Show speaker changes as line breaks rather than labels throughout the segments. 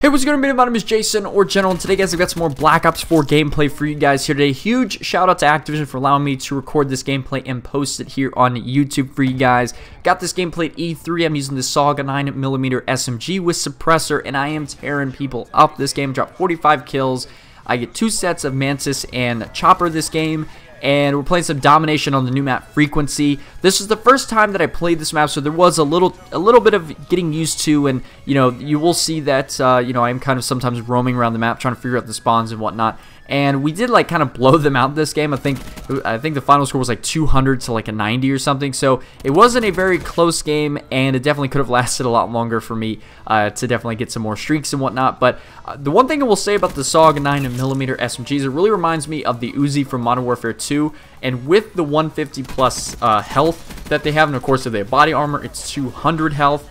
Hey, what's going on? My name is Jason, or General, and today, guys, I've got some more Black Ops 4 gameplay for you guys here today. Huge shout out to Activision for allowing me to record this gameplay and post it here on YouTube for you guys. Got this gameplay at E3. I'm using the Saga 9mm SMG with suppressor, and I am tearing people up this game. Dropped 45 kills. I get 2 sets of Mantis and Chopper this game. And we're playing some domination on the new map Frequency. This is the first time that I played this map, so there was a little bit of getting used to, and you will see that I'm kind of sometimes roaming around the map trying to figure out the spawns and whatnot. And we did like kind of blow them out this game. I think the final score was like 200 to like a 90 or something. So it wasn't a very close game, and it definitely could have lasted a lot longer for me to definitely get some more streaks and whatnot. But the one thing I will say about the Saga 9mm SMGs, it really reminds me of the Uzi from Modern Warfare 2. And with the 150 plus health that they have, and of course if they have body armor, it's 200 health,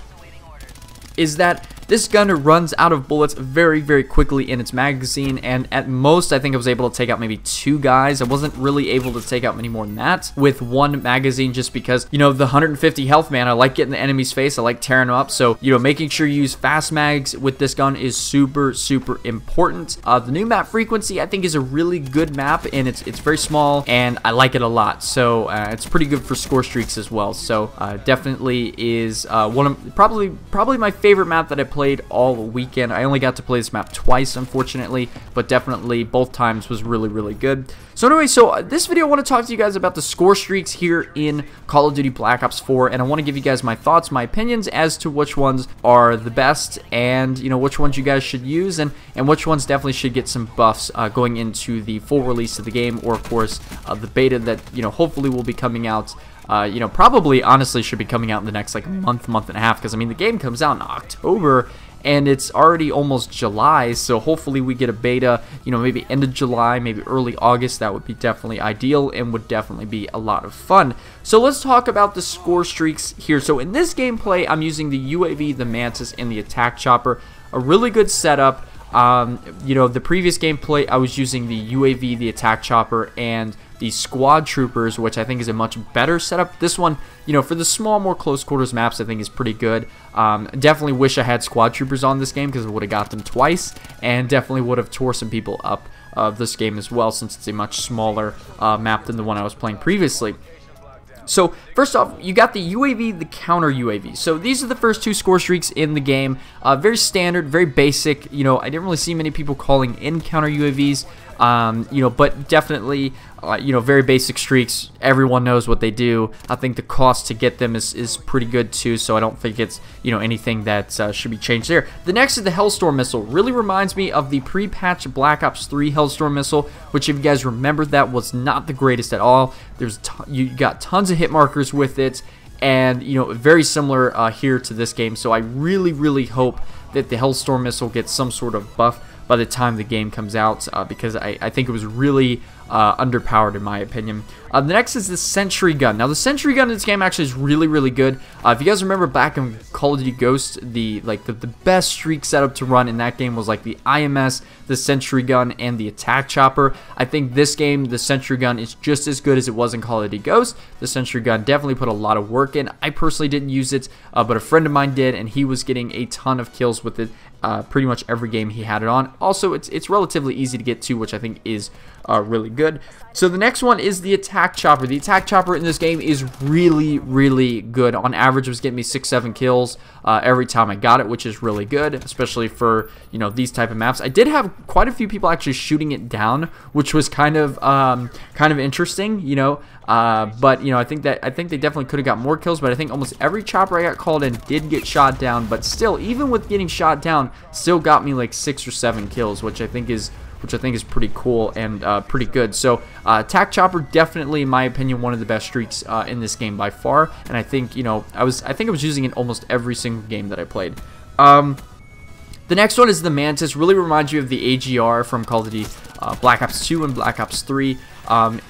is that this gun runs out of bullets very, very quickly in its magazine, and at most I think I was able to take out maybe 2 guys. I wasn't really able to take out many more than that with 1 magazine, just because, the 150 health, man, I like getting the enemy's face, I like tearing them up. So, making sure you use fast mags with this gun is super, super important. The new map Frequency, I think, is a really good map, and it's very small, and I like it a lot. So, it's pretty good for Scorestreaks as well. So, definitely is one of probably my favorite map that I played all weekend. I only got to play this map twice, unfortunately, but definitely both times was really, really good. So anyway, this video I want to talk to you guys about the score streaks here in Call of Duty Black Ops 4, and I want to give you guys my thoughts, my opinions as to which ones are the best, and which ones you guys should use, and which ones definitely should get some buffs going into the full release of the game, or of course the beta that hopefully will be coming out. Probably honestly should be coming out in the next like month and a half, because I mean the game comes out in October and it's already almost July, so hopefully we get a beta, maybe end of July, maybe early August. That would be definitely ideal and would definitely be a lot of fun. So let's talk about the score streaks here. So in this gameplay, I'm using the UAV, the Mantis, and the attack chopper. A really good setup. The previous gameplay I was using the UAV, the attack chopper, and the squad troopers, which I think is a much better setup. This one, for the small, more close quarters maps, I think is pretty good. Definitely wish I had squad troopers on this game, because I would have got them twice, and definitely would have tore some people up this game as well, since it's a much smaller map than the one I was playing previously. So first off, you got the UAV, the counter UAV. So these are the first 2 score streaks in the game. Very standard, very basic. I didn't really see many people calling in counter UAVs. But definitely, very basic streaks. Everyone knows what they do. I think the cost to get them is pretty good too, so I don't think it's, anything that should be changed there. The next is the Hellstorm missile. Really reminds me of the pre-patch Black Ops 3 Hellstorm missile, which if you guys remember, that was not the greatest at all. You got tons of hit markers with it, and, very similar here to this game. So I really, really hope that the Hellstorm missile gets some sort of buff by the time the game comes out, because I think it was really underpowered in my opinion. The next is the Sentry Gun. Now the Sentry Gun in this game actually is really, really good. If you guys remember back in Call of Duty Ghost, the best streak setup to run in that game was like the IMS, the Sentry Gun, and the attack chopper. I think this game, the Sentry Gun is just as good as it was in Call of Duty Ghost. The Sentry Gun definitely put a lot of work in. I personally didn't use it, but a friend of mine did, and he was getting a ton of kills with it pretty much every game he had it on. Also, it's relatively easy to get to, which I think is really good. So the next one is the attack chopper. The attack chopper in this game is really, really good. On average, it was getting me 6-7 kills every time I got it, which is really good, especially for these type of maps. I did have quite a few people actually shooting it down, which was kind of interesting, but I think they definitely could have got more kills. But I think almost every chopper I got called in did get shot down, but still, even with getting shot down, still got me like 6 or 7 kills, which I think is pretty cool and pretty good. So attack chopper, definitely in my opinion one of the best streaks in this game by far, and I think I think I was using it almost every single game that I played. The next one is the Mantis. Really reminds you of the AGR from Call of Duty Black Ops 2 and Black Ops 3.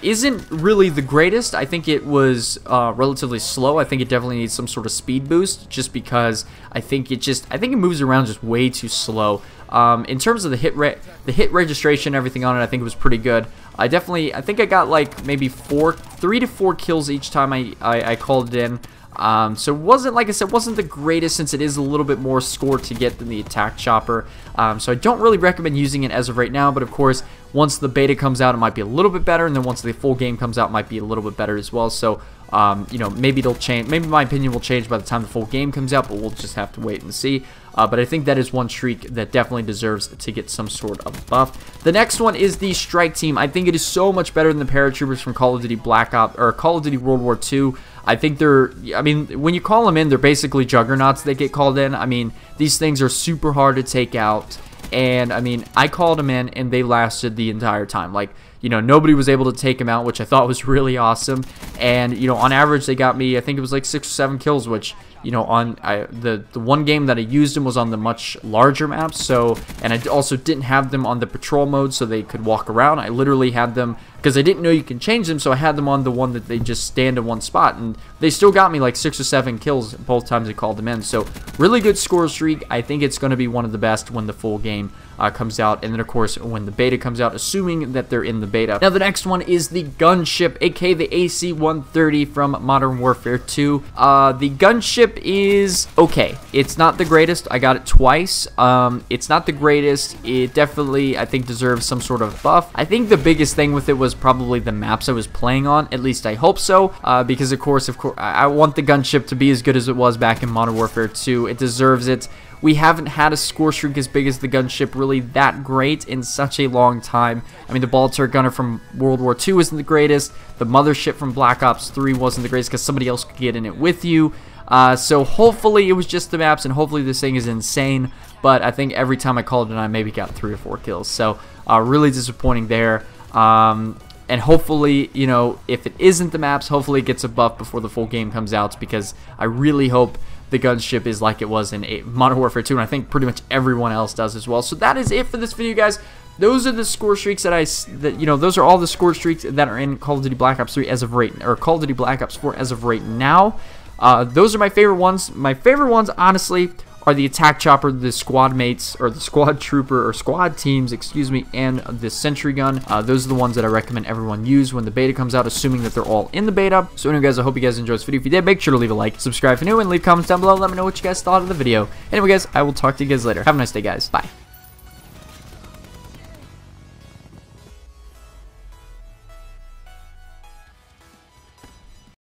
Isn't really the greatest. I think it was relatively slow. I think it definitely needs some sort of speed boost, just because I think it moves around just way too slow. In terms of the hit registration, everything on it, I think it was pretty good. I think I got like maybe 3 to 4 kills each time I called it in. So it wasn't, like I said, wasn't the greatest, since it is a little bit more score to get than the attack chopper. So I don't really recommend using it as of right now, but of course, once the beta comes out, it might be a little bit better, and then once the full game comes out, it might be a little bit better as well. So, you know, maybe it'll change. Maybe my opinion will change by the time the full game comes out, but we'll just have to wait and see. But I think that is one streak that definitely deserves to get some sort of buff. The next one is the strike team. I think it is so much better than the paratroopers from Call of Duty Black Ops or Call of Duty World War II. I think I mean, when you call them in, they're basically juggernauts that get called in. I mean, these things are super hard to take out. And I mean, I called them in and they lasted the entire time. Like, you know, nobody was able to take them out, which I thought was really awesome. And, you know, on average, they got me, I think it was like 6 or 7 kills, which, you know, on the one game that I used them was on the much larger maps. So, and I also didn't have them on the patrol mode so they could walk around. I literally had them, because I didn't know you can change them, so I had them on the one that they just stand in one spot. And they still got me like 6 or 7 kills both times I called them in. So, really good score streak. I think it's going to be one of the best when the full game comes out, and then of course when the beta comes out, assuming that they're in the beta. Now the next one is the Gunship, aka the AC-130 from Modern Warfare 2. The Gunship is okay. It's not the greatest. I got it twice. It's not the greatest. It definitely, I think, deserves some sort of buff. I think the biggest thing with it was probably the maps I was playing on. At least I hope so, because of course I want the Gunship to be as good as it was back in Modern Warfare 2. It deserves it. We haven't had a score streak as big as the Gunship really that great in such a long time. I mean, the ball turret gunner from World War II isn't the greatest. The mothership from Black Ops 3 wasn't the greatest because somebody else could get in it with you. So hopefully it was just the maps, and hopefully this thing is insane. But I think every time I called it, I maybe got 3 or 4 kills. So really disappointing there. And hopefully, you know, if it isn't the maps, hopefully it gets a buff before the full game comes out, because I really hope the Gunship is like it was in Modern Warfare 2, and I think pretty much everyone else does as well. So that is it for this video, guys. Those are the score streaks those are all the score streaks that are in Call of Duty Black Ops 3 as of right, or Call of Duty Black Ops 4 as of right now. Those are my favorite ones. My favorite ones, honestly, are the attack chopper, the squad mates, or the squad trooper, or squad teams, excuse me, and the sentry gun. Those are the ones that I recommend everyone use when the beta comes out, assuming that they're all in the beta. So anyway, guys, I hope you guys enjoyed this video. If you did, make sure to leave a like, subscribe if you're new, and leave comments down below. Let me know what you guys thought of the video. Anyway, guys, I will talk to you guys later. Have a nice day, guys. Bye.